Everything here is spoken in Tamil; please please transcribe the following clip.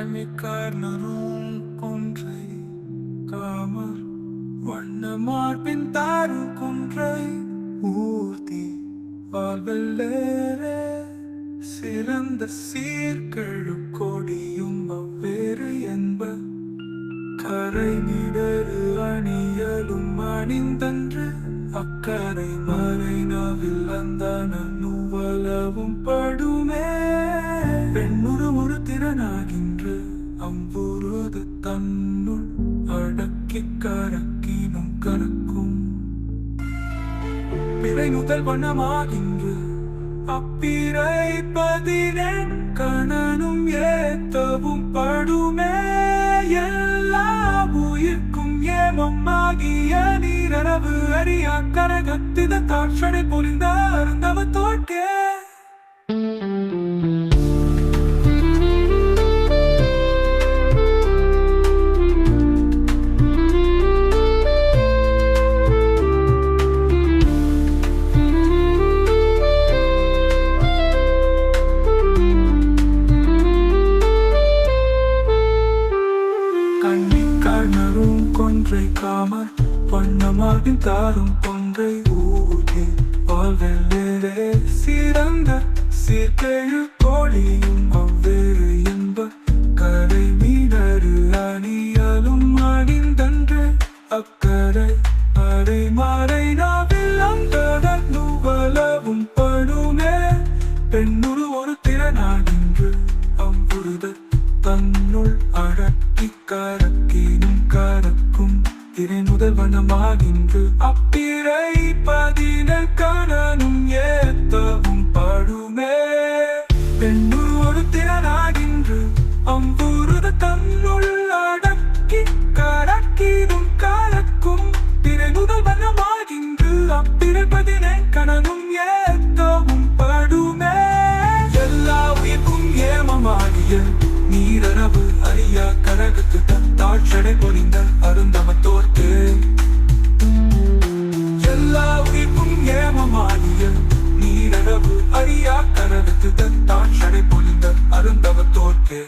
கண்ணிக்காரனரும் கொன்றை காமர் வண்ண மார்பின் தாரும் கொன்றை ஊர்த்தி வாழ்வெல்லேரே சிறந்த சீர்கழு கொடியும் அவ்வேறு என்ப கரை நிடரு அணியலும் அணிந்தன்று அக்கரை மறைனவில் அந்தான நுவலவும் படுமே பெண்ணுரு ஒரு திறனாகின்று அம்புருது தன்னுள் அடக்கி கரக்கினும் கரக்கும் பிறை முதல் வண்ணமாகின்று அப்பிறை பதினெண் கணனும் ஏத்தவும் படுமே எல்லா உயிர்க்கும் ஏமம் ஆகிய நீரளவு அறியா கரகத்தித தாட்சணை பொழிந்த அருந்தவ தோட்டே கண்ணிக்காரனரும் கொன்றை காமர் வண்ணமாகின் தாரும் கொன்றை ஊரே வாழ்வெல்லேரே சிறந்த சீர்கெழு கோழியும் அவ்வேறு என்ப கரை மீனரு அணியலும் அணிந்தன்று அக்கரை அரை மாறை நாவில் அந்த நுவலவும் படுமே பெண்ணுரு ஒரு திறனாகின்று அம்புருத தன்னுள் அடக்கி கரக்கினும் கரக்கும் திரை முதல் வனமாகின்று அப்பிறை பதினெண் கணனும் ஏத்தவும் படுமே பெண்ணு ஒரு திறனாகின்று அம்புருத தன்னுள் அடக்கி கரக்கினும் கரக்கும் திரை முதல் வனமாகின்று அப்பிறை பதினெண் கணனும் ஏத்தவும் படுமே எல்லா உயிர்க்கும் ஏமமாகிய நீரளவு அறியா கரகத்து தாட்சடை பொழிந்த அருந்தமத்தோர்க்கு எல்லா உயிர்க்கும் ஏமமாகிய நீரளவு அறியா கரகத்து தாட்சடை பொழிந்த அருந்தமத்தோர்க்கு